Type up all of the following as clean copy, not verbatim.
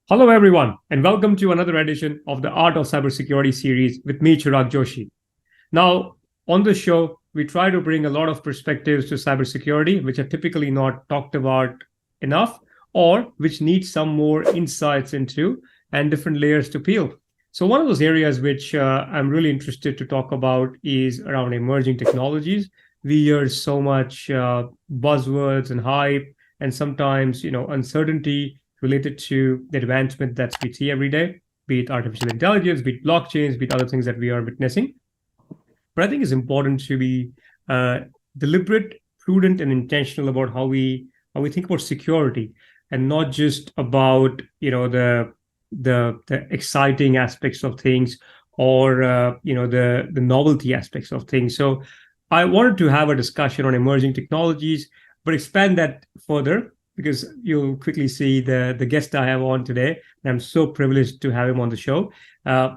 Hello, everyone, and welcome to another edition of the Art of Cybersecurity series with me, Chirag Joshi. Now, on the show, we try to bring a lot of perspectives to cybersecurity, which are typically not talked about enough or which need some more insights into and different layers to peel. So, one of those areas which I'm really interested to talk about is around emerging technologies. We hear so much buzzwords and hype, and sometimes, uncertainty related to the advancement that we see every day, be it artificial intelligence, be it blockchains, be it other things that we are witnessing. But I think it's important to be uh, deliberate, prudent, and intentional about how we think about security, and not just about the exciting aspects of things or the novelty aspects of things. So I wanted to have a discussion on emerging technologies, but expand that further because you'll quickly see the guest I have on today. And I'm so privileged to have him on the show. Uh,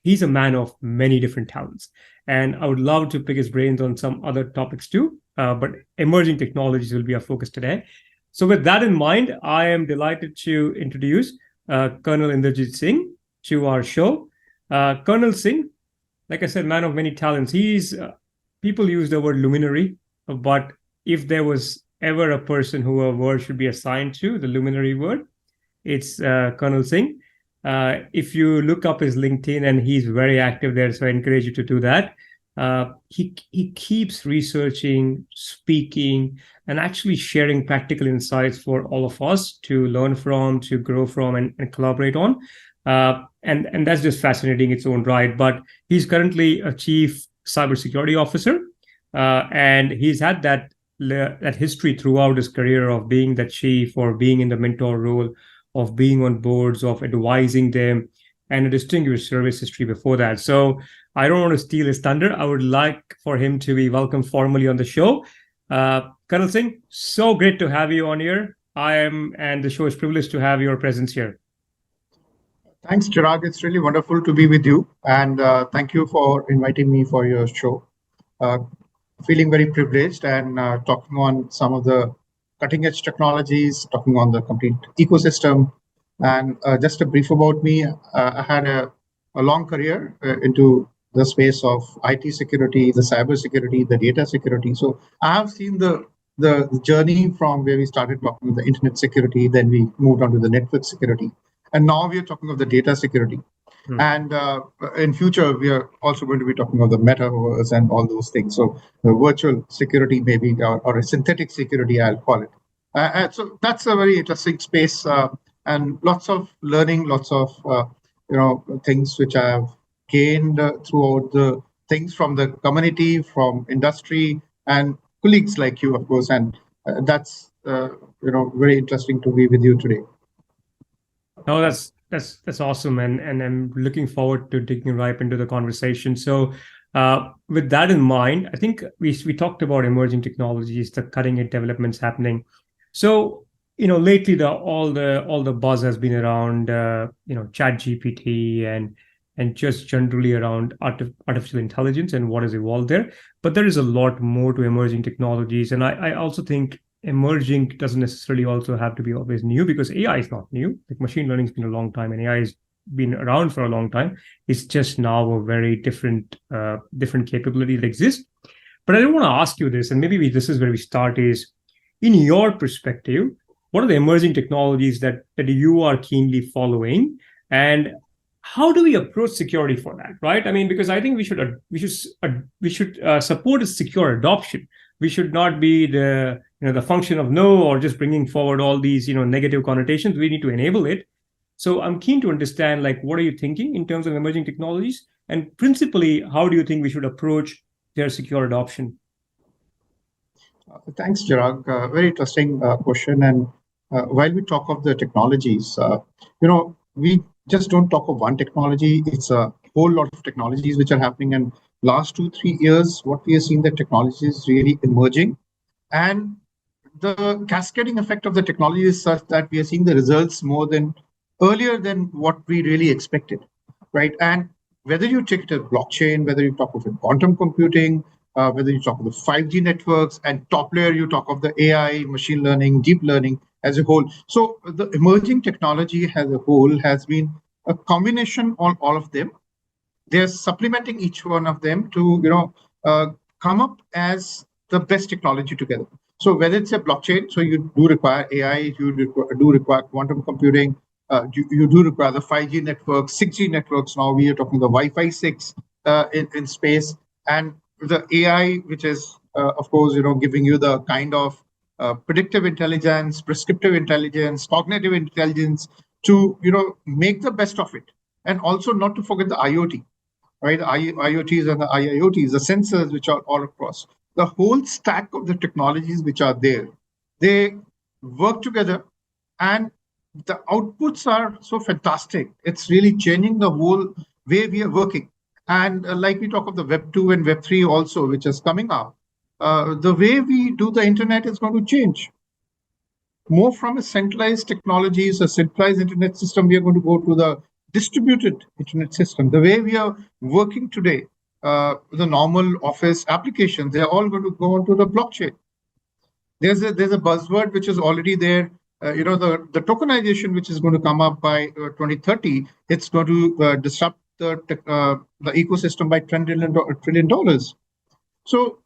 he's a man of many different talents, and I would love to pick his brains on some other topics too. But emerging technologies will be our focus today. So, with that in mind, I am delighted to introduce Colonel Inderjit Singh to our show. Colonel Singh, like I said, man of many talents. He's people use the word luminary, but if there was ever a person who a word should be assigned to, the luminary word, it's Colonel Singh. If you look up his LinkedIn, and he's very active there, so I encourage you to do that. He keeps researching, speaking, and actually sharing practical insights for all of us to learn from, to grow from, and collaborate on. And that's just fascinating in its own right. But he's currently a chief cybersecurity officer, and he's had that history throughout his career of being the chief or being in the mentor role, of being on boards, of advising them, and a distinguished service history before that. So I don't want to steal his thunder. I would like for him to be welcomed formally on the show. Colonel Singh, so great to have you on here. And the show is privileged to have your presence here. Thanks, Chirag. It's really wonderful to be with you. And thank you for inviting me for your show. Uh, Feeling very privileged and talking on some of the cutting edge technologies, talking on the complete ecosystem. And just a brief about me, I had a long career into the space of IT security, the cyber security, the data security. So I have seen the journey from where we started talking about the internet security, then we moved on to the network security. And now we are talking of the data security. And in future, we are also going to be talking about the metaverse and all those things. So virtual security, maybe, or a synthetic security, I'll call it. So that's a very interesting space, and lots of learning, lots of things which I have gained throughout the things from the community, from industry, and colleagues like you, of course. And that's very interesting to be with you today. No, that's awesome, and I'm looking forward to digging right into the conversation. So, with that in mind, I think we talked about emerging technologies, the cutting edge developments happening. So, lately all the buzz has been around Chat GPT and just generally around artificial intelligence and what has evolved there. But there is a lot more to emerging technologies, and I also think emerging doesn't necessarily also have to be always new, because AI is not new. Like machine learning's been a long time, and AI has been around for a long time. It's just now a very different capability that exists. But I don't want to ask you this, and maybe this is where we start. Is in your perspective, what are the emerging technologies that you are keenly following, and how do we approach security for that? Right? I mean, because I think we should support a secure adoption. We should not be the function of no, or just bringing forward all these negative connotations. We need to enable it. So I'm keen to understand, like, what are you thinking in terms of emerging technologies, and principally, how do you think we should approach their secure adoption? Thanks, Chirag. Very interesting question. And while we talk of the technologies, we just don't talk of one technology. It's a whole lot of technologies which are happening. And last 2 3 years, what we are seeing, the technology is really emerging, and the cascading effect of the technology is such that we are seeing the results more than earlier than what we really expected, right? And whether you take it as blockchain, whether you talk of quantum computing, whether you talk of the 5G networks, and top layer you talk of the AI, machine learning, deep learning, as a whole. So the emerging technology as a whole has been a combination of all of them. They're supplementing each one of them to, come up as the best technology together. So whether it's a blockchain, so you do require AI, do require quantum computing, you do require the 5G networks, 6G networks. Now we are talking the Wi-Fi 6 in space, and the AI, which is, of course, giving you the kind of predictive intelligence, prescriptive intelligence, cognitive intelligence to, make the best of it. And also not to forget the IoT, right? The IoTs and the IIoTs, the sensors which are all across. The whole stack of the technologies which are there, they work together, and the outputs are so fantastic. It's really changing the whole way we are working. And like we talk of the Web 2 and Web 3 also, which is coming up, the way we do the internet is going to change. More from a centralized technologies, a centralized internet system, we are going to go to the distributed internet system. The way we are working today, the normal office applications, they're all going to go onto the blockchain. There's a buzzword which is already there. The tokenization, which is going to come up by 2030, it's going to disrupt the ecosystem by $10 trillion. So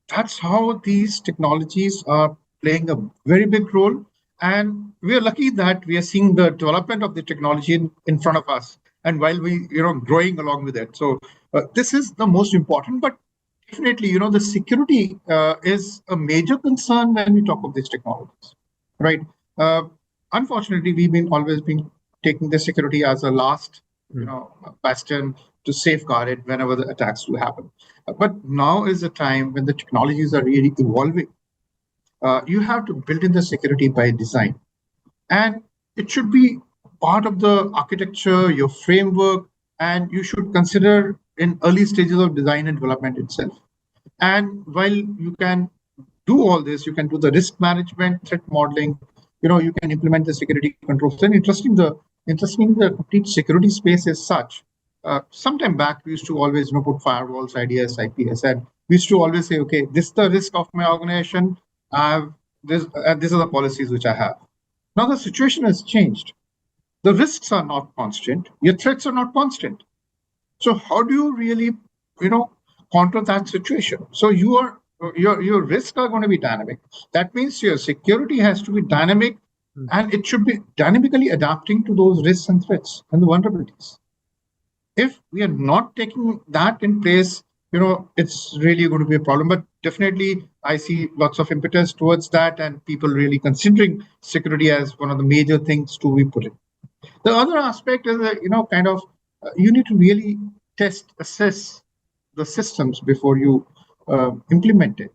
that's how these technologies are playing a very big role. And we are lucky that we are seeing the development of the technology in front of us, and while we, growing along with it. So this is the most important, but definitely, the security is a major concern when we talk of these technologies, right? Unfortunately, we've always been taking the security as a last, bastion to safeguard it whenever the attacks do happen. But now is the time when the technologies are really evolving. You have to build in the security by design, and it should be part of the architecture, your framework, and you should consider in early stages of design and development itself. And while you can do all this, you can do the risk management, threat modeling, you can implement the security controls. And the complete security space is such. Sometime back, we used to always put firewalls, IDS, IPS, and we used to always say, okay, this is the risk of my organization. These are the policies which I have. Now the situation has changed. The risks are not constant. Your threats are not constant. So how do you really, counter that situation? So your risks are going to be dynamic. That means your security has to be dynamic, and it should be dynamically adapting to those risks and threats and the vulnerabilities. If we are not taking that in place, it's really going to be a problem. But definitely, I see lots of impetus towards that, and people really considering security as one of the major things to be put in. The other aspect is that, you need to really assess the systems before you implement it,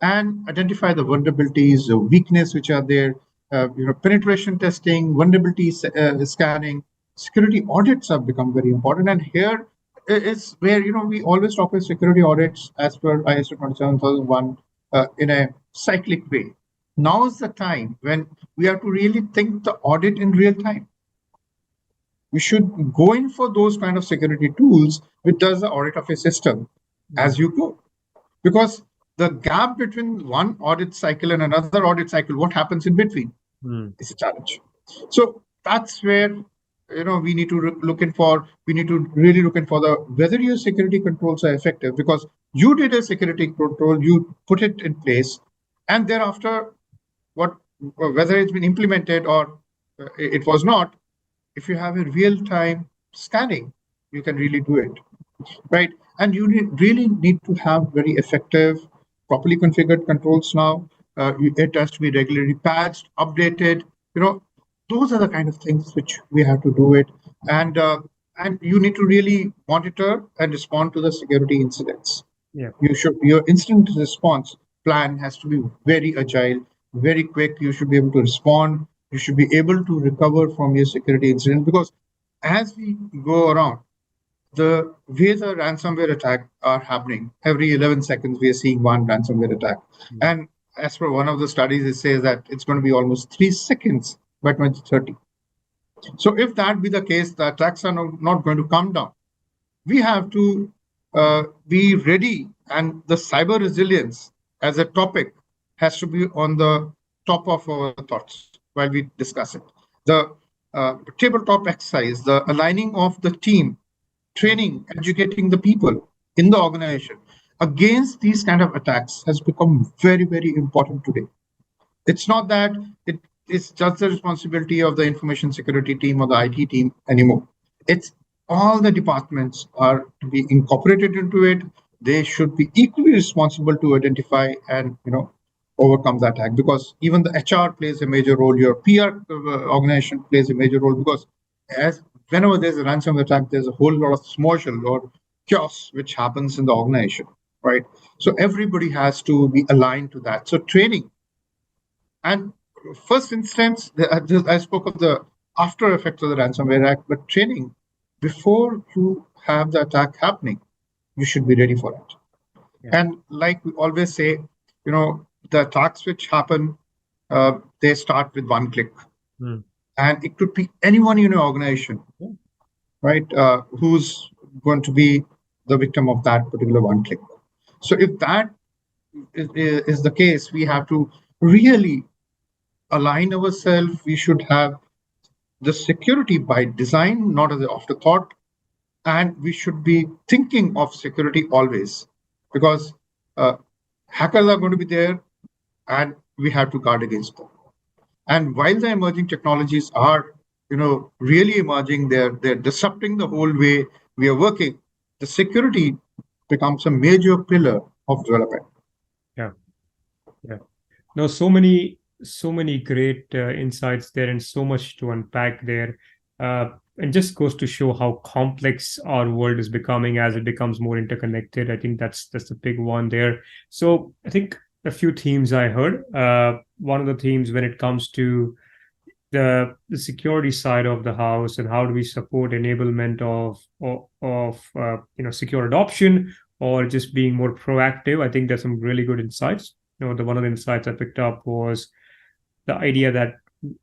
and identify the vulnerabilities, the weakness which are there. Penetration testing, vulnerability scanning, security audits have become very important. And here is where we always talk about security audits as per ISO 27001 in a cyclic way. Now is the time when we have to really think the audit in real time. We should go in for those kind of security tools which does the audit of a system as you go, because the gap between one audit cycle and another audit cycle, what happens in between, is a challenge. So that's where we need to really look in for whether your security controls are effective, because you did a security control, you put it in place, and thereafter, whether it's been implemented or it was not, if you have a real-time scanning, you can really do it, right? And you really need to have very effective, properly configured controls now. It has to be regularly patched, updated. Those are the kind of things which we have to do it. And you need to really monitor and respond to the security incidents. Yeah. Your incident response plan has to be very agile, very quick. You should be able to respond. You should be able to recover from your security incident, because as we go around, the way the ransomware attack are happening, every 11 seconds, we are seeing one ransomware attack. And as per one of the studies, it says that it's going to be almost 3 seconds by 2030. So if that be the case, the attacks are not going to come down. We have to be ready, and the cyber resilience as a topic has to be on the top of our thoughts while we discuss it. The tabletop exercise, the aligning of the team, training, educating the people in the organization against these kind of attacks has become very, very important today. It's not that it's just the responsibility of the information security team or the IT team anymore. It's all the departments are to be incorporated into it. They should be equally responsible to identify and overcome the attack, because even the HR plays a major role. Your PR organization plays a major role, because as whenever there's a ransomware attack, there's a whole lot of smoshl or chaos which happens in the organization, right? So everybody has to be aligned to that. So training. And first instance, I spoke of the after effects of the ransomware attack, but training before you have the attack happening, you should be ready for it. Yeah. And like we always say, the attacks which happen, they start with one click. And it could be anyone in your organization, right, who's going to be the victim of that particular one click. So if that is the case, we have to really align ourselves. We should have the security by design, not as an afterthought. And we should be thinking of security always, because hackers are going to be there and we have to guard against them. And while the emerging technologies are, really emerging, they're disrupting the whole way we are working. The security becomes a major pillar of development. Yeah. No, so many great insights there, and so much to unpack there. And just goes to show how complex our world is becoming as it becomes more interconnected. I think that's the big one there. So I think a few themes I heard. One of the themes when it comes to the security side of the house and how do we support enablement of secure adoption or just being more proactive. I think there's some really good insights. One of the insights I picked up was the idea that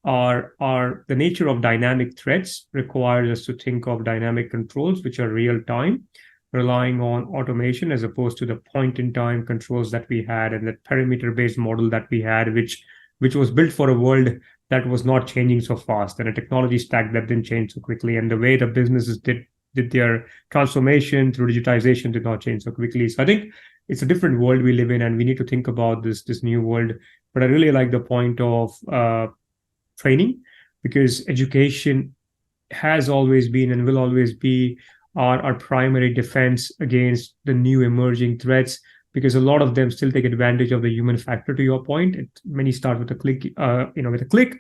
the nature of dynamic threats requires us to think of dynamic controls, which are real time, relying on automation as opposed to the point in time controls that we had and that perimeter based model that we had, which was built for a world that was not changing so fast, and a technology stack that didn't change so quickly, and the way the businesses did their transformation through digitization did not change so quickly. So I think it's a different world we live in, and we need to think about this new world. But I really like the point of training, because education has always been and will always be our primary defense against the new emerging threats, because a lot of them still take advantage of the human factor. To your point, many start with a click, with a click.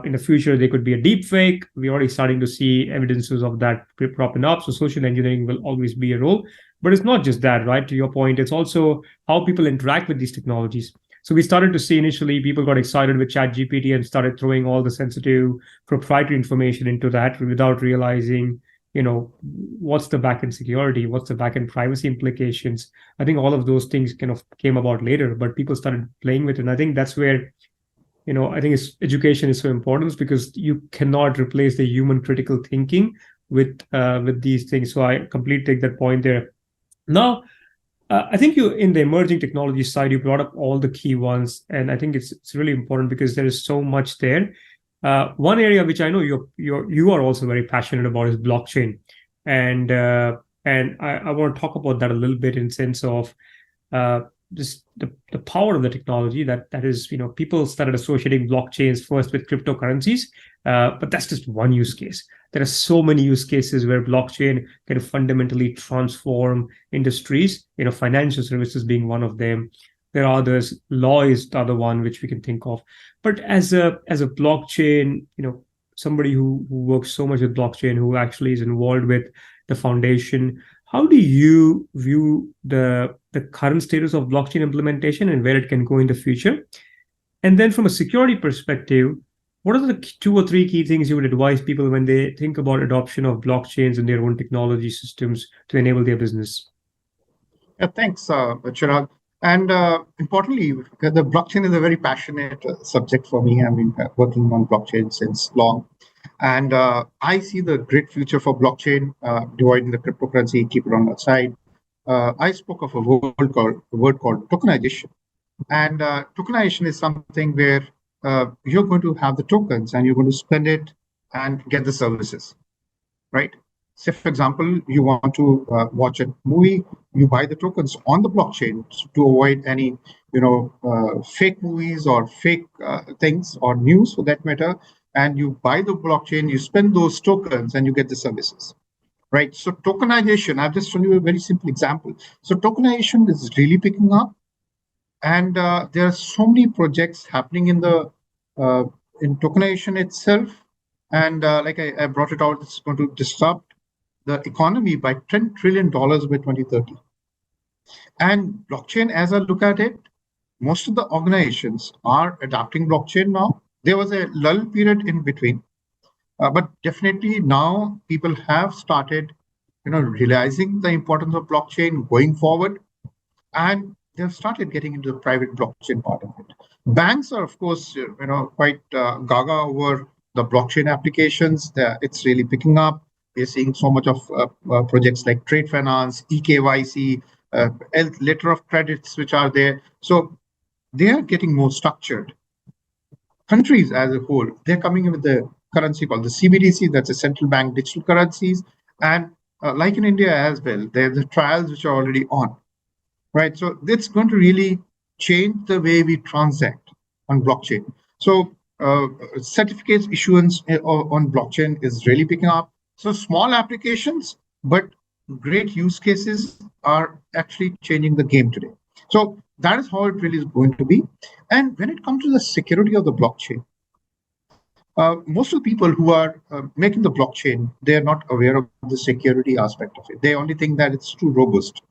In the future, they could be a deep fake. We're already starting to see evidences of that propping up. So social engineering will always be a role. But it's not just that, right? To your point, it's also how people interact with these technologies. So we started to see initially people got excited with ChatGPT and started throwing all the sensitive proprietary information into that without realizing, what's the backend security, what's the backend privacy implications. I think all of those things kind of came about later, but people started playing with it. And I think that's where, I think education is so important, because you cannot replace the human critical thinking with these things. So I completely take that point there. Now, I think you, in the emerging technology side, you brought up all the key ones, and I think it's really important because there is so much there. One area which I know you are also very passionate about is blockchain, and I want to talk about that a little bit in sense of just the power of the technology that is, people started associating blockchains first with cryptocurrencies, but that's just one use case. There are so many use cases where blockchain can fundamentally transform industries, financial services being one of them. There are others, law is the other one which we can think of. But as a blockchain, somebody who works so much with blockchain, who actually is involved with the foundation, how do you view the current status of blockchain implementation and where it can go in the future? And then from a security perspective, what are the 2 or 3 key things you would advise people when they think about adoption of blockchains in their own technology systems to enable their business? Yeah, thanks, Chirag. And importantly, the blockchain is a very passionate subject for me. I've been working on blockchain since long. And I see the great future for blockchain, dividing the cryptocurrency, keep it on the side. I spoke of a word called tokenization. And tokenization is something where you're going to have the tokens and you're going to spend it and get the services, right? Say, for example, you want to watch a movie, you buy the tokens on the blockchain to avoid any, fake movies or fake things or news for that matter. And you buy the blockchain, you spend those tokens, and you get the services, right? So tokenization, I've just shown you a very simple example. So tokenization is really picking up, and there are so many projects happening in the in tokenization itself. And like I brought it out, it's going to disrupt the economy by $10 trillion by 2030. And blockchain, as I look at it, most of the organizations are adopting blockchain now. There was a lull period in between, but definitely now people have started, realizing the importance of blockchain going forward, and they've started getting into the private blockchain part of it. Banks are, of course, quite gaga over the blockchain applications. It's really picking up. We're seeing so much of projects like trade finance, eKYC, letter of credits, which are there. So they are getting more structured. Countries as a whole, they're coming in with the currency called the CBDC, that's a central bank digital currencies. And like in India as well, there's the trials which are already on, right? So it's going to really change the way we transact on blockchain. So certificates issuance on blockchain is really picking up. So small applications, but great use cases are actually changing the game today. So that is how it really is going to be. And when it comes to the security of the blockchain, most of the people who are making the blockchain, they are not aware of the security aspect of it. They only think that it's too robust.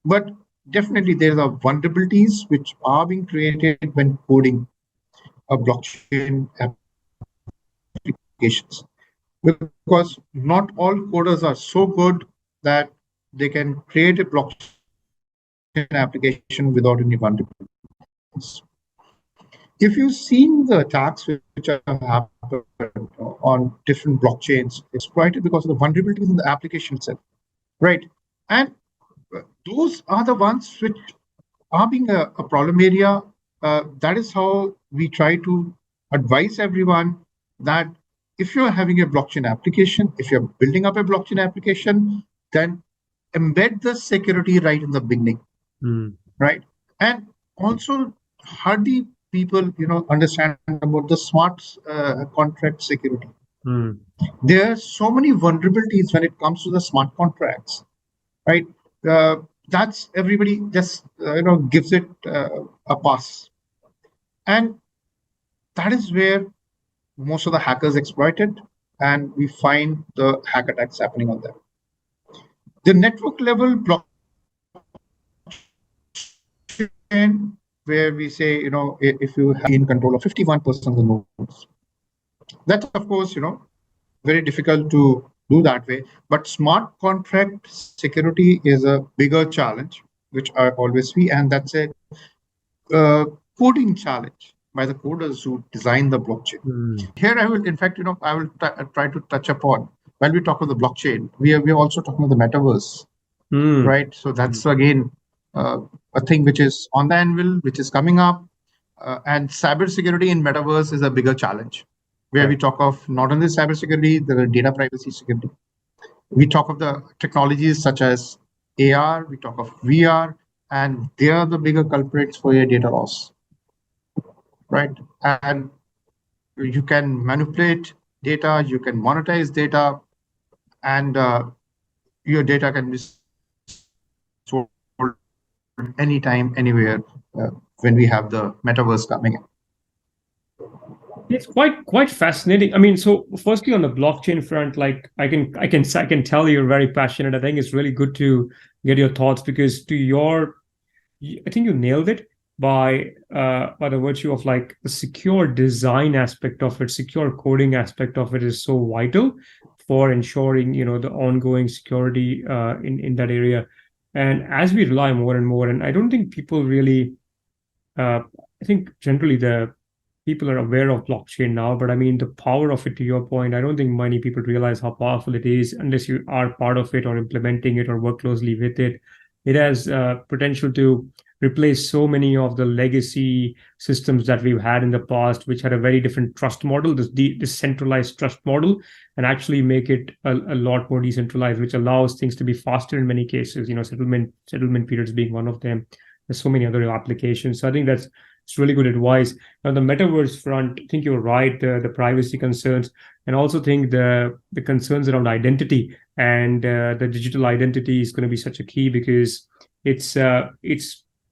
But definitely there are vulnerabilities which are being created when coding a blockchain applications. Because not all coders are so good that they can create a blockchain application without any vulnerabilities. If you've seen the attacks which have happened on different blockchains, it's exploited because of the vulnerabilities in the application itself, right? And those are the ones which are being a problem area. That is how we try to advise everyone that if you're having a blockchain application, if you're building up a blockchain application, then embed the security right in the beginning, right? And also hardly people, understand about the smart contract security. There are so many vulnerabilities when it comes to the smart contracts, right? That's everybody just gives it a pass, and that is where most of the hackers exploit it, and we find the hack attacks happening on them. The network level blockchain, where we say, if you have in control of 51% of the nodes, that's of course, very difficult to do that way. But smart contract security is a bigger challenge, which I always see, and that's a coding challenge by the coders who design the blockchain. Here I will, in fact, I will try to touch upon, while we talk about the blockchain, we are also talking about the metaverse, right? So that's again a thing which is on the anvil, which is coming up, and cybersecurity in metaverse is a bigger challenge, where we talk of not only cybersecurity, there are data privacy security. We talk of the technologies such as AR, we talk of VR, and they are the bigger culprits for your data loss, right? And you can manipulate data, you can monetize data, and your data can be sold anytime, anywhere when we have the metaverse coming in. It's quite fascinating. I mean, so firstly on the blockchain front, like I can tell you're very passionate. I think it's really good to get your thoughts, because I think you nailed it by the virtue of like the secure design aspect of it, secure coding aspect of it is so vital for ensuring the ongoing security in that area. And as we rely more and more, and I don't think people really, I think generally the people are aware of blockchain now, but I mean, the power of it, to your point, I don't think many people realize how powerful it is unless you are part of it or implementing it or work closely with it. It has potential to replace so many of the legacy systems that we've had in the past, which had a very different trust model, this centralized trust model, and actually make it a lot more decentralized, which allows things to be faster in many cases. Settlement periods being one of them. There's so many other applications. So I think that's it's really good advice. On the metaverse front, I think you're right. The privacy concerns, and also think the concerns around identity and the digital identity is going to be such a key, because it's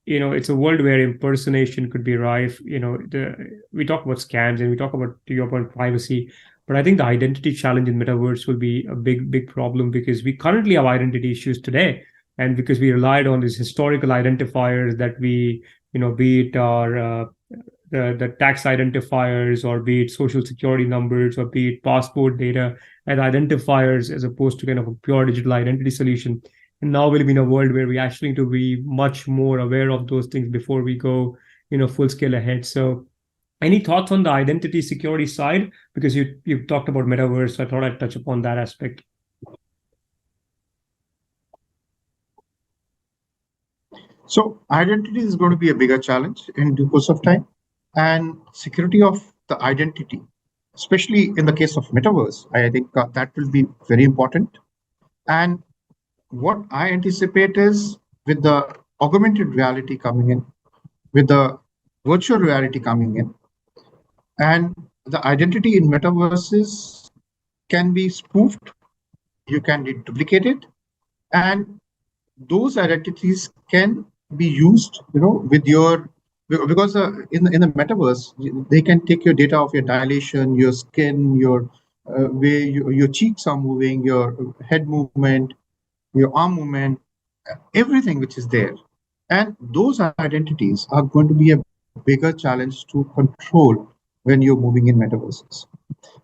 it's a world where impersonation could be rife. We talk about scams and we talk about, to your point, privacy, but I think the identity challenge in metaverse will be a big problem, because we currently have identity issues today, and because we relied on these historical identifiers that we, be it our the tax identifiers, or be it social security numbers, or be it passport data as identifiers, as opposed to kind of a pure digital identity solution. And now we'll be in a world where we actually need to be much more aware of those things before we go, full scale ahead. So any thoughts on the identity security side? Because you've talked about metaverse, so I thought I'd touch upon that aspect. So identity is going to be a bigger challenge in due course of time, and security of the identity, especially in the case of metaverse, I think that will be very important. And what I anticipate is, with the augmented reality coming in, with the virtual reality coming in, and the identity in metaverses can be spoofed, you can be duplicated, and those identities can be used, with your, because in the metaverse, they can take your data of your dilation, your skin, your way your cheeks are moving, your head movement, your arm movement, everything which is there. And those identities are going to be a bigger challenge to control when you're moving in metaverses.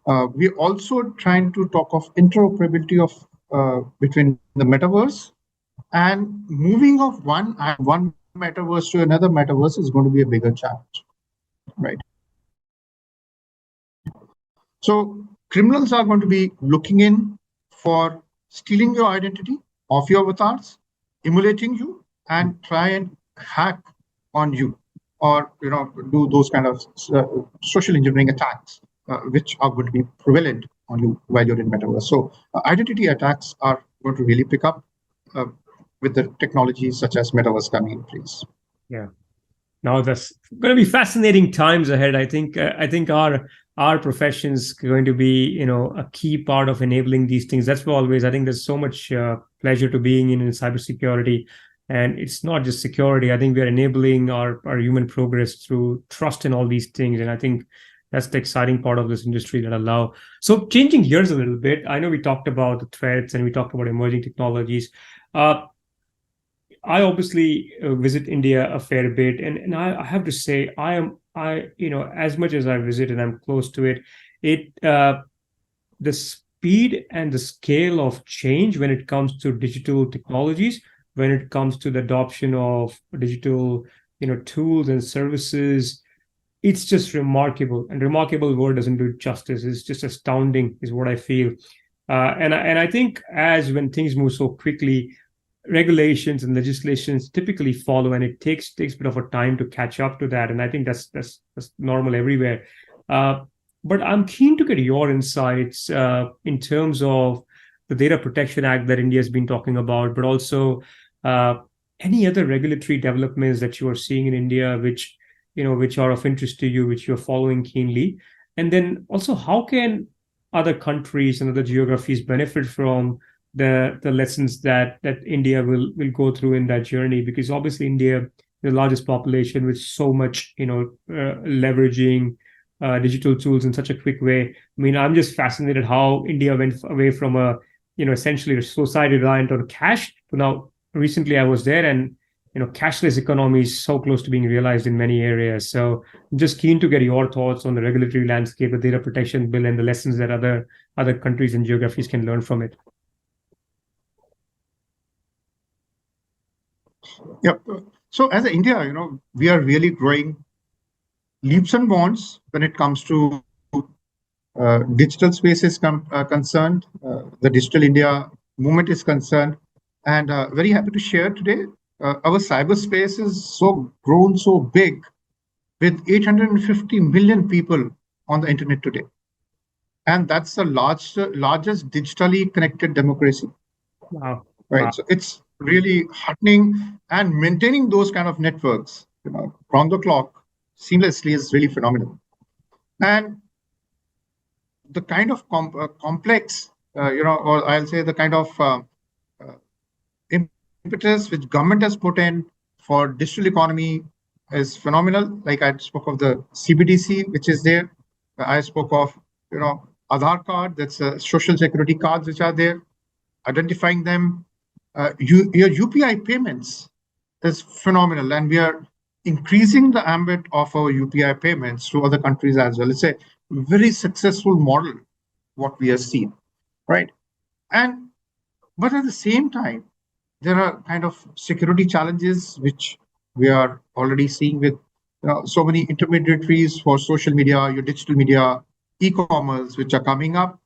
We're also trying to talk of interoperability of between the metaverse, and moving of one metaverse to another metaverse is going to be a bigger challenge, right? So criminals are going to be looking in for stealing your identity of your avatars, emulating you, and try and hack on you, or do those kind of social engineering attacks, which are going to be prevalent on you while you're in metaverse. So identity attacks are going to really pick up with the technologies such as metaverse coming in place. Yeah. Now that's going to be fascinating times ahead. I think our profession is going to be, a key part of enabling these things. That's why always I think there's so much pleasure to being in cybersecurity. And it's not just security. I think we're enabling our human progress through trust in all these things. And I think that's the exciting part of this industry that allow. So changing gears a little bit, I know we talked about the threats and we talked about emerging technologies. I obviously visit India a fair bit, and I have to say as much as I visit and I'm close to it, the speed and the scale of change when it comes to digital technologies, when it comes to the adoption of digital tools and services, it's just remarkable. And remarkable word doesn't do it justice. It's just astounding, is what I feel. And I think as when things move so quickly, regulations and legislations typically follow, and it takes a bit of a time to catch up to that. And I think that's normal everywhere. But I'm keen to get your insights in terms of the Data Protection Act that India has been talking about, but also any other regulatory developments that you are seeing in India, which are of interest to you, which you're following keenly. And then also, how can other countries and other geographies benefit from the lessons that India will go through in that journey? Because obviously India, the largest population, with so much leveraging digital tools in such a quick way. I mean, I'm just fascinated how India went away from a essentially a society reliant on cash to now. Recently I was there, and cashless economy is so close to being realized in many areas. So I'm just keen to get your thoughts on the regulatory landscape, the data protection bill, and the lessons that other countries and geographies can learn from it. Yep. So as India, we are really growing leaps and bounds when it comes to digital space is concerned, the Digital India movement is concerned. And very happy to share today our cyberspace is so grown so big with 850 million people on the internet today. And that's the largest digitally connected democracy, Wow. right? Wow. So it's really heartening, and maintaining those kind of networks, round the clock, seamlessly is really phenomenal. And the kind of complex, or I'll say the kind of uh, impetus which government has put in for digital economy is phenomenal. Like I spoke of the CBDC, which is there. I spoke of, Aadhaar card, that's social security cards which are there, identifying them. Your UPI payments is phenomenal, and we are increasing the ambit of our UPI payments to other countries as well. It's a very successful model, what we have seen, right? And but at the same time, there are kind of security challenges which we are already seeing with so many intermediaries for social media, your digital media, e-commerce, which are coming up.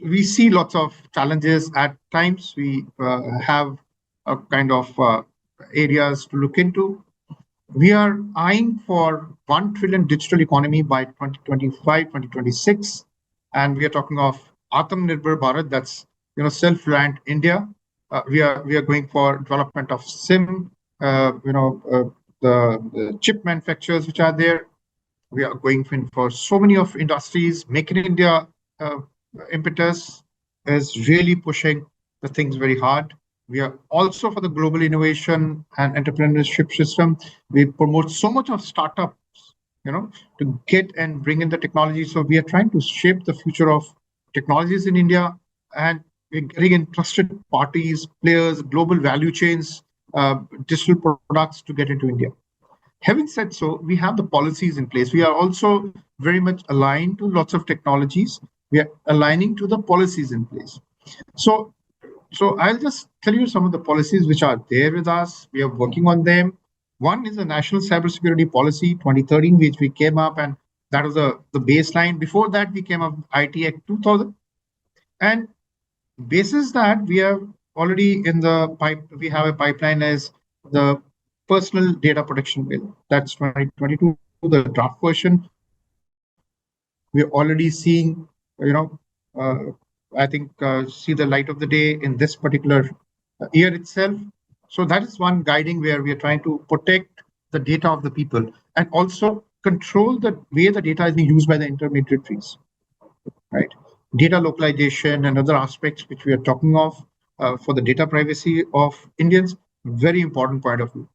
We see lots of challenges at times. We have a kind of areas to look into. We are eyeing for 1 trillion digital economy by 2025, 2026. And we are talking of Atmanirbhar Bharat, that's self-reliant India. We are going for development of SIM, the chip manufacturers which are there. We are going for so many of industries. Make in India uh, impetus is really pushing the things very hard. We are also for the global innovation and entrepreneurship system. We promote so much of startups, to get and bring in the technology. So we are trying to shape the future of technologies in India, and we're getting in trusted parties, players, global value chains, digital products to get into India. Having said so, we have the policies in place. We are also very much aligned to lots of technologies. We are aligning to the policies in place. So, so I'll just tell you some of the policies which are there with us. We are working on them. One is the National Cybersecurity Policy 2013, which we came up, and that was the baseline. Before that, we came up with IT Act 2000. And basis that, we have already in the pipe, we have a pipeline as the Personal Data Protection Bill. That's 2022, the draft version. We're already seeing, I think, see the light of the day in this particular year itself. So that is one guiding where we are trying to protect the data of the people and also control the way the data is being used by the intermediaries, right? Data localization and other aspects which we are talking of for the data privacy of Indians, very important point of view.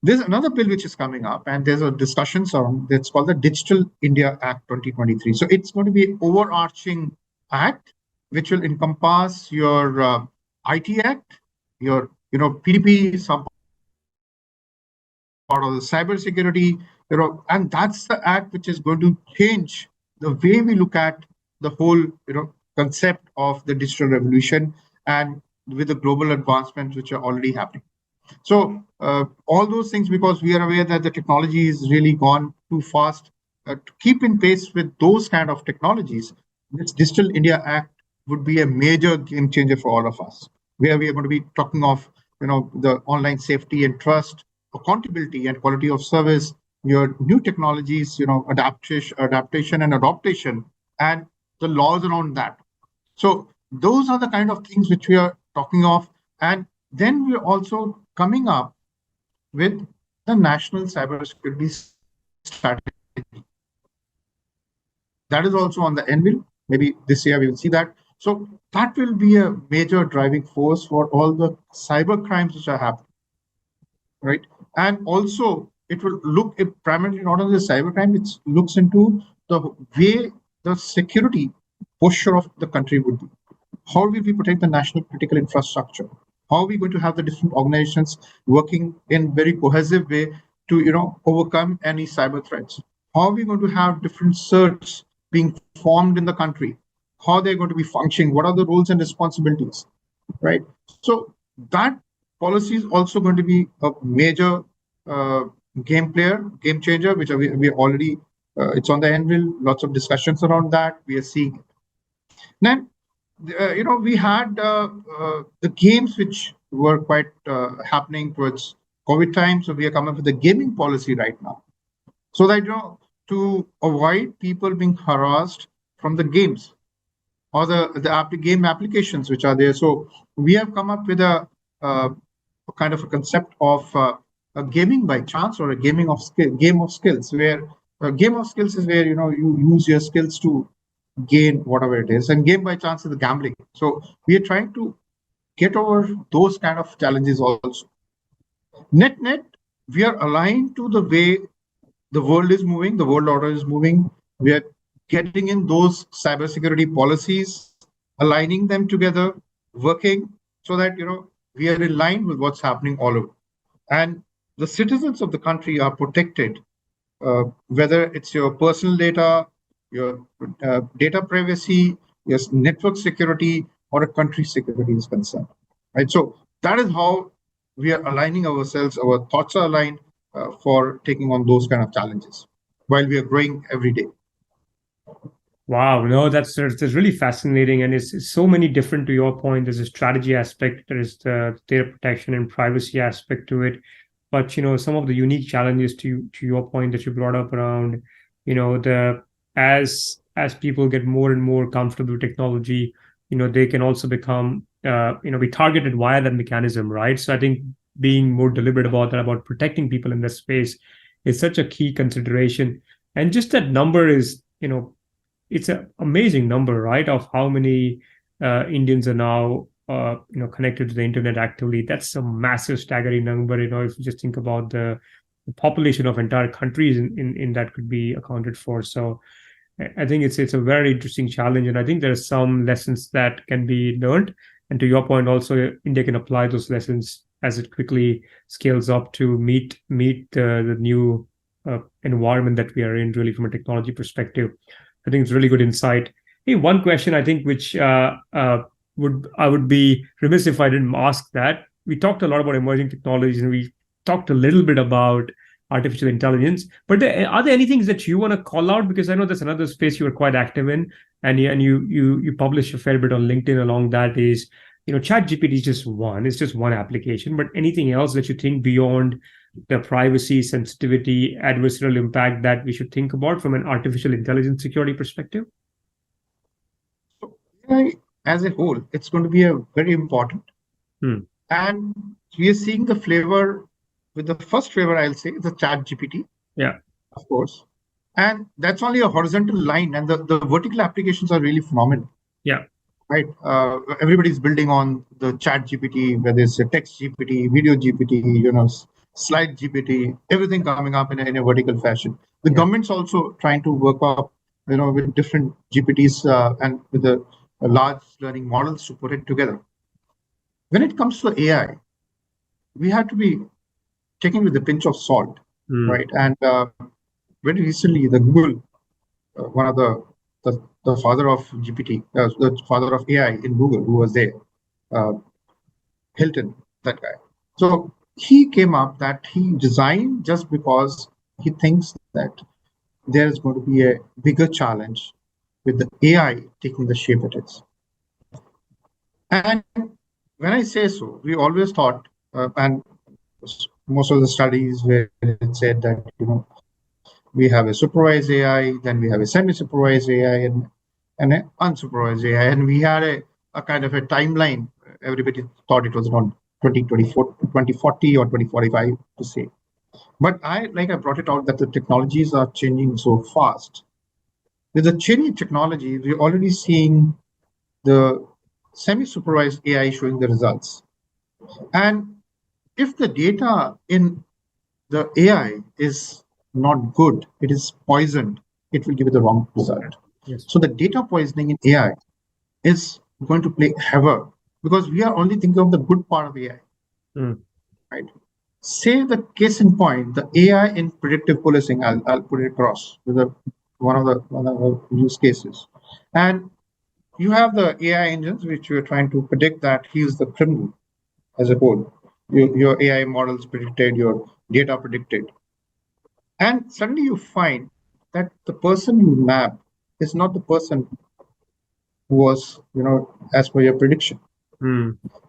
There's another bill which is coming up, and there's a discussion on that's called the Digital India Act 2023. So it's going to be an overarching act which will encompass your IT Act, your PDP, some part of the cybersecurity, and that's the act which is going to change the way we look at the whole concept of the digital revolution, and with the global advancements which are already happening. So all those things, because we are aware that the technology is really gone too fast to keep in pace with those kind of technologies. This Digital India Act would be a major game changer for all of us, where we are going to be talking of the online safety and trust, accountability and quality of service, your new technologies, adaptation and adaptation, and the laws around that. So those are the kind of things which we are talking of. And then we're also coming up with the National Cybersecurity Strategy. That is also on the anvil. Maybe this year we will see that. So that will be a major driving force for all the cyber crimes which are happening, right? And also it will look primarily not only the cyber crime, it looks into the way the security posture of the country would be. How will we protect the national critical infrastructure? How are we going to have the different organizations working in very cohesive way to overcome any cyber threats? How are we going to have different certs being formed in the country? How they're going to be functioning? What are the roles and responsibilities? Right. So that policy is also going to be a major game changer, which we already it's on the anvil. Lots of discussions around that. We are seeing it. Then we had the games which were quite happening towards COVID time. So we are coming up with a gaming policy right now, so that to avoid people being harassed from the games or the game applications which are there. So we have come up with a kind of a concept of a gaming by chance, or a game of skills, where a game of skills is where you use your skills to gain whatever it is, and game by chance is the gambling. So we are trying to get over those kind of challenges also. Net, we are aligned to the way the world is moving, the world order is moving. We are getting in those cybersecurity policies, aligning them together, working so that we are in line with what's happening all over. And the citizens of the country are protected, whether it's your personal data, your data privacy, your network security, or a country security is concerned. Right. So that is how we are aligning ourselves. Our thoughts are aligned for taking on those kind of challenges while we are growing every day. Wow, no, that's really fascinating, and it's so many different. To your point, there's a strategy aspect, there is the data protection and privacy aspect to it, but some of the unique challenges to your point that you brought up around, the as people get more and more comfortable with technology, they can also become be targeted via that mechanism, right? So I think being more deliberate about that, about protecting people in this space, is such a key consideration. And just that number is, it's an amazing number, right? Of how many Indians are now, connected to the internet actively. That's a massive, staggering number. If you just think about the population of entire countries in that could be accounted for. So I think it's a very interesting challenge, and I think there are some lessons that can be learned. And to your point, also India can apply those lessons as it quickly scales up to meet the new environment that we are in, really from a technology perspective. I think it's really good insight. Hey, one question I think which I would be remiss if I didn't ask that. We talked a lot about emerging technologies, and we talked a little bit about artificial intelligence. But are there any things that you want to call out? Because I know that's another space you are quite active in, and you publish a fair bit on LinkedIn along that. Is ChatGPT is just one. It's just one application. But anything else that you think beyond the privacy, sensitivity, adversarial impact that we should think about from an artificial intelligence security perspective? So AI as a whole, it's going to be a very important. And we are seeing the flavor. With the first flavor, I'll say the ChatGPT. Yeah, of course. And that's only a horizontal line, and the vertical applications are really phenomenal. Yeah. Right. Everybody's building on the ChatGPT, whether it's a text GPT, video GPT, slide GPT, everything coming up in a vertical fashion. The government's also trying to work up, with different GPTs and with the large learning models to put it together. When it comes to AI, we have to be taken with a pinch of salt, right? And very recently, the Google, one of the father of GPT, the father of AI in Google, who was there, Hilton, that guy. So he came up that he designed just because he thinks that there is going to be a bigger challenge with the AI taking the shape it is. And when I say so, we always thought, and most of the studies where it said that, we have a supervised AI, then we have a semi-supervised AI, and an unsupervised AI. And we had a kind of a timeline. Everybody thought it was around 2040 or 2045 to say. But I brought it out that the technologies are changing so fast. With the changing technology, we're already seeing the semi-supervised AI showing the results. And if the data in the AI is not good, it is poisoned, it will give you the wrong result. Yes. So the data poisoning in AI is going to play havoc, because we are only thinking of the good part of AI. Right? Say the case in point, the AI in predictive policing, I'll put it across with one of the use cases. And you have the AI engines which you're trying to predict that he's the criminal as a whole. Your AI models predicted, your data predicted. And suddenly you find that the person you map is not the person who was, as per your prediction.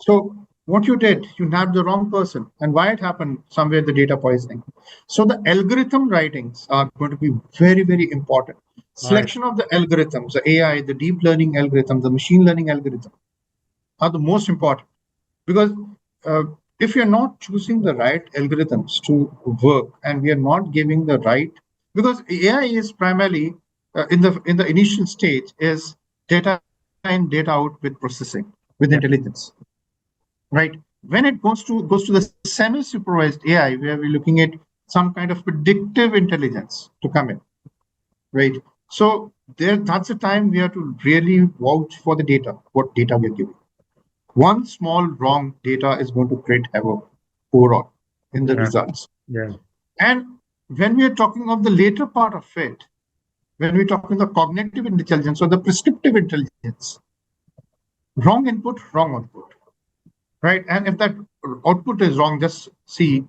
So what you did, you nabbed the wrong person. And why it happened? Somewhere the data poisoning. So the algorithm writings are going to be very, very important. Right. Selection of the algorithms, the AI, the deep learning algorithm, the machine learning algorithm are the most important, because uh, if you're not choosing the right algorithms to work, and we are not giving the right, because AI is primarily in the initial stage is data in, data out with processing, with Yeah. intelligence, right? When it goes to the semi-supervised AI, where we're looking at some kind of predictive intelligence to come in, right? So there, that's the time we have to really vouch for the data, what data we are giving. One small wrong data is going to create havoc overall in the Yeah. results. Yeah. And when we are talking of the later part of it, when we're talking the cognitive intelligence or the prescriptive intelligence, wrong input, wrong output, right? And if that output is wrong, just see,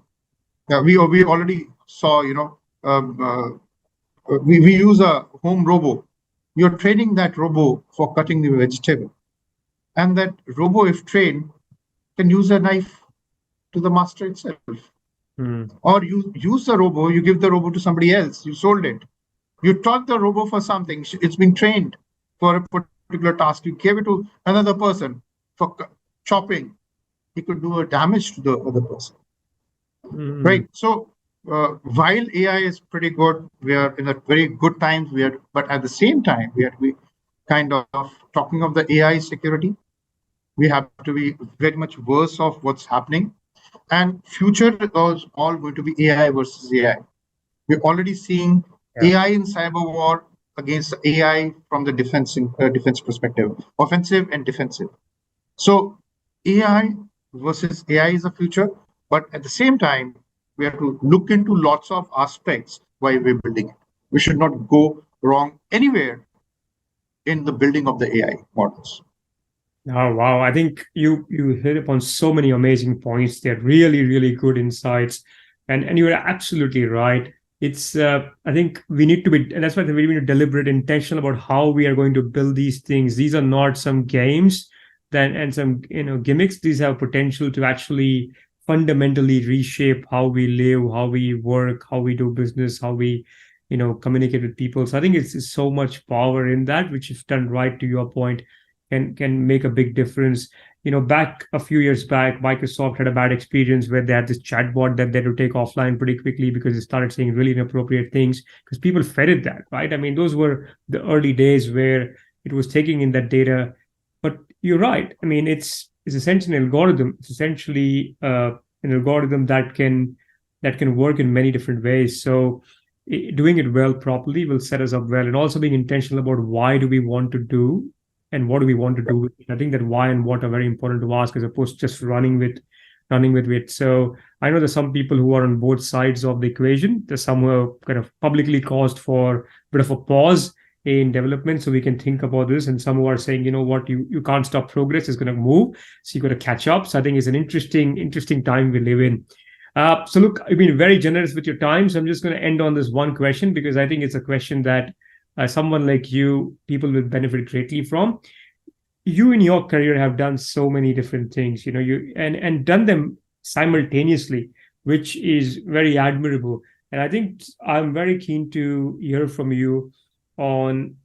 we already saw, um, we use a home robo. You're training that robo for cutting the vegetable, and that robo, if trained, can use a knife to the master itself. Mm. Or you use the robo, you give the robo to somebody else, you sold it. You taught the robo for something, it's been trained for a particular task, you gave it to another person for chopping, he could do a damage to the other person, Mm. right? So while AI is pretty good, we are in a very good times, but at the same time, we have to be kind of talking of the AI security. We have to be very much worse of what's happening. And future is all going to be AI versus AI. We're already seeing Yeah. AI in cyber war against AI from the defense perspective, offensive and defensive. So AI versus AI is the future, but at the same time, we have to look into lots of aspects while we're building it. We should not go wrong anywhere in the building of the AI models. Oh wow! I think you hit upon so many amazing points. They're really really good insights, and you're absolutely right. It's I think we need to be, and that's why we need to deliberate, intentional about how we are going to build these things. These are not some games, then and some gimmicks. These have potential to actually fundamentally reshape how we live, how we work, how we do business, how we communicate with people. So I think it's so much power in that, which if done right, to your point, can make a big difference. Back a few years back, Microsoft had a bad experience where they had this chatbot that they had to take offline pretty quickly because it started saying really inappropriate things because people fed it that, right? I mean, those were the early days where it was taking in that data. But you're right. I mean, it's essentially an algorithm. It's essentially an algorithm that can work in many different ways. So doing it well properly will set us up well, and also being intentional about why do we want to do and what do we want to do with it. I think that why and what are very important to ask as opposed to just running with it. So I know there's some people who are on both sides of the equation. There's some who are kind of publicly caused for a bit of a pause in development so we can think about this, and some who are saying, you know what, you can't stop progress, it's going to move, so you got to catch up. So I think it's an interesting time we live in. So look, I've been very generous with your time, so I'm just going to end on this one question because I think it's a question that someone like you, people will benefit greatly from. You in your career have done so many different things, and done them simultaneously, which is very admirable. And I think I'm very keen to hear from you on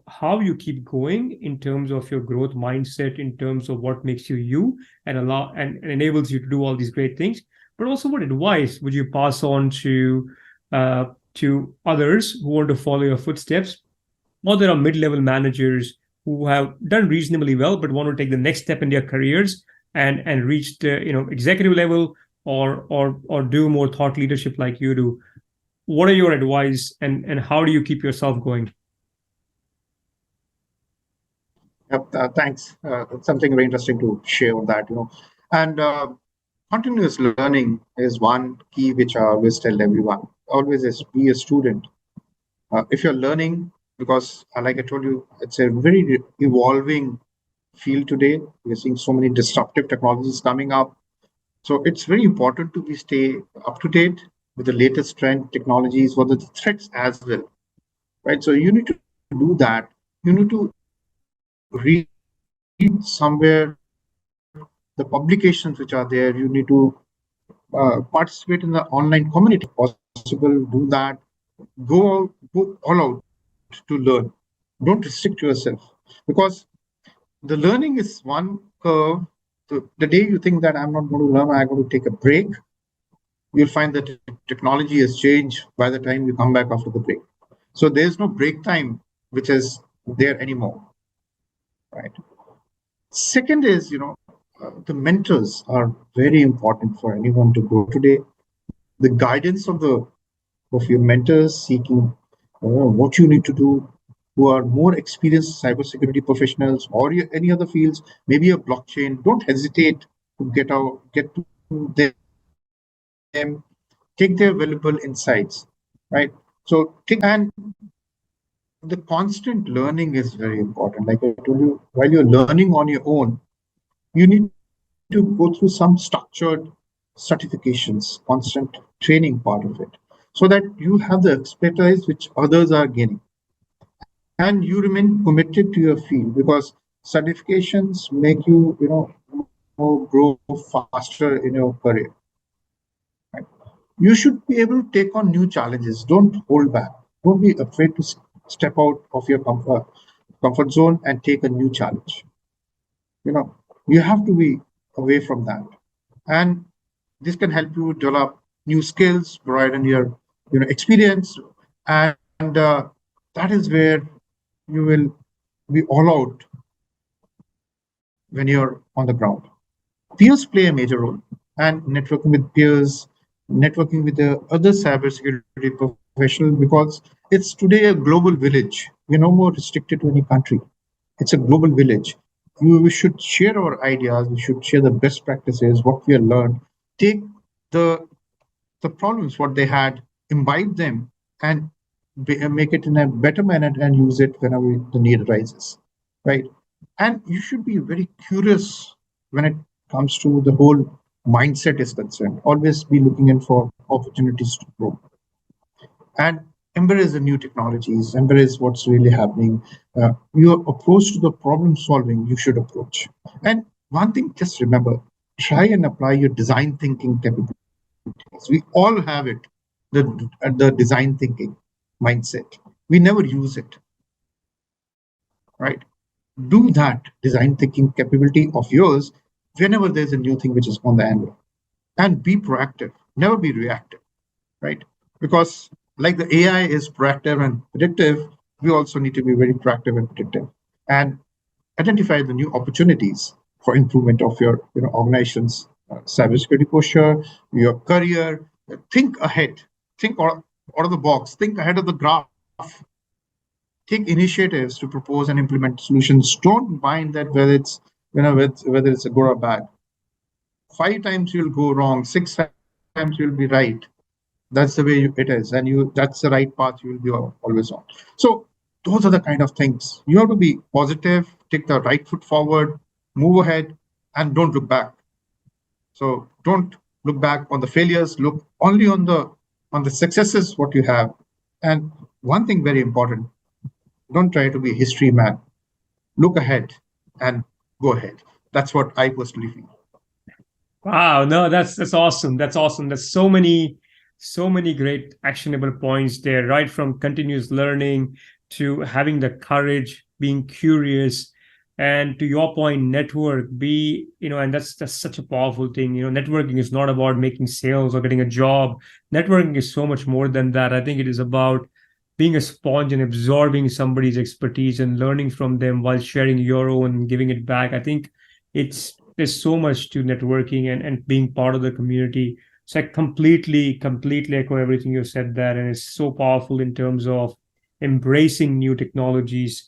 how you keep going in terms of your growth mindset, in terms of what makes you you and allow and enables you to do all these great things, but also what advice would you pass on uh, to others who want to follow your footsteps, or there are mid-level managers who have done reasonably well but want to take the next step in their careers and reach the executive level, or do more thought leadership like you do. What are your advice, and how do you keep yourself going? Yep, thanks. It's something very interesting to share on that, And continuous learning is one key which I always tell everyone. Always is be a student. If you're learning, because like I told you, it's a very evolving field today. We're seeing so many disruptive technologies coming up. So it's very important to be stay up to date with the latest trend technologies, what are the threats as well, right? So you need to do that. You need to read somewhere the publications which are there. You need to participate in the online community. Possible, do that. Go all out to learn. Don't restrict yourself, because the learning is one curve. The day you think that I'm not going to learn, I'm going to take a break, you'll find that technology has changed by the time you come back after the break. So there's no break time which is there anymore, right? Second is, the mentors are very important for anyone to grow today. The guidance of your mentors, seeking what you need to do, who are more experienced cybersecurity professionals or any other fields, maybe a blockchain. Don't hesitate to get to them, take their valuable insights, right? So and the constant learning is very important. Like I told you, while you're learning on your own, you need to go through some structured certifications, constant training part of it, so that you have the expertise which others are gaining. And you remain committed to your field, because certifications make you, grow faster in your career. Right? You should be able to take on new challenges. Don't hold back. Don't be afraid to step out of your comfort zone and take a new challenge. You have to be away from that, and this can help you develop new skills, broaden your experience, and that is where you will be all out when you're on the ground. Peers play a major role, and networking with peers, networking with the other cybersecurity professionals, because it's today a global village. We're no more restricted to any country. It's a global village. We should share our ideas. We should share the best practices, what we have learned. Take the problems, what they had, imbibe them, and make it in a better manner and use it whenever the need arises, right? And you should be very curious when it comes to the whole mindset is concerned. Always be looking in for opportunities to grow and embrace the new technologies, embrace what's really happening. Your approach to the problem solving, you should approach. And one thing, just remember, try and apply your design thinking capabilities. We all have it, the design thinking mindset. We never use it, right? Do that design thinking capability of yours whenever there's a new thing which is on the anvil, and be proactive, never be reactive, right? Because like the AI is proactive and predictive, we also need to be very proactive and predictive and identify the new opportunities for improvement of your organization's cybersecurity posture, your career. Think ahead, think out of the box, think ahead of the graph. Take initiatives to propose and implement solutions. Don't mind that whether it's whether it's a good or bad. 5 times you'll go wrong, 6 times you'll be right. That's the way it is, and that's the right path you will be always on. So those are the kind of things. You have to be positive, take the right foot forward, move ahead, and don't look back. So don't look back on the failures, look only on the successes, what you have. And one thing very important, don't try to be a history man. Look ahead and go ahead. That's what I personally feel. Wow, no, that's awesome. That's awesome. There's so many great actionable points there, right from continuous learning to having the courage, being curious, and to your point, network. And that's such a powerful thing. Networking is not about making sales or getting a job. Networking is so much more than that. I think it is about being a sponge and absorbing somebody's expertise and learning from them while sharing your own and giving it back. I think there's so much to networking and being part of the community. So I completely echo everything you said there. And it's so powerful in terms of embracing new technologies.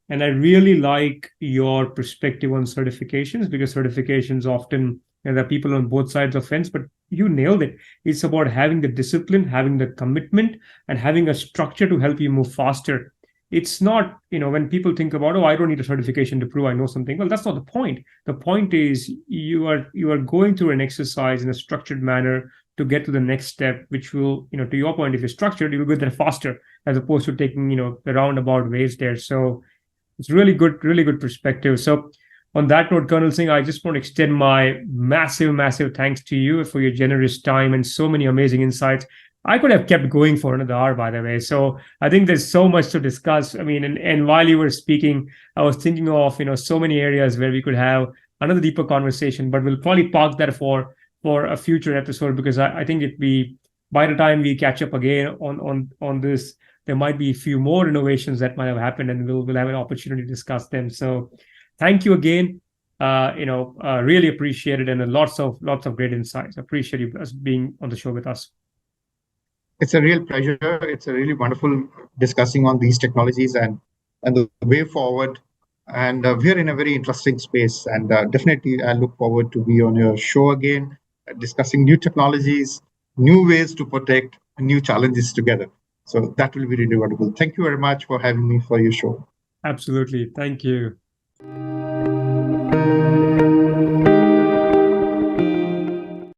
And I really like your perspective on certifications, because certifications often, there are people on both sides of the fence, but you nailed it. It's about having the discipline, having the commitment, and having a structure to help you move faster. It's not, when people think about, I don't need a certification to prove I know something. Well, that's not the point. The point is you are going through an exercise in a structured manner to get to the next step, which will, to your point, if you're structured, you'll go there faster as opposed to taking, the roundabout ways there. So it's really good perspective. So on that note, Colonel Singh, I just want to extend my massive, massive thanks to you for your generous time and so many amazing insights. I could have kept going for another hour, by the way. So I think there's so much to discuss. I mean, and while you were speaking, I was thinking of, so many areas where we could have another deeper conversation, but we'll probably park that for a future episode, because I think it'd be, by the time we catch up again on this, there might be a few more innovations that might have happened, and we'll have an opportunity to discuss them. So thank you again. Really appreciate it, and lots of great insights. Appreciate you being on the show with us. It's a real pleasure. It's a really wonderful discussing on these technologies and the way forward. And we're in a very interesting space. And definitely, I look forward to be on your show again, discussing new technologies, new ways to protect, new challenges together. So that will be really wonderful. Thank you very much for having me for your show. Absolutely. Thank you.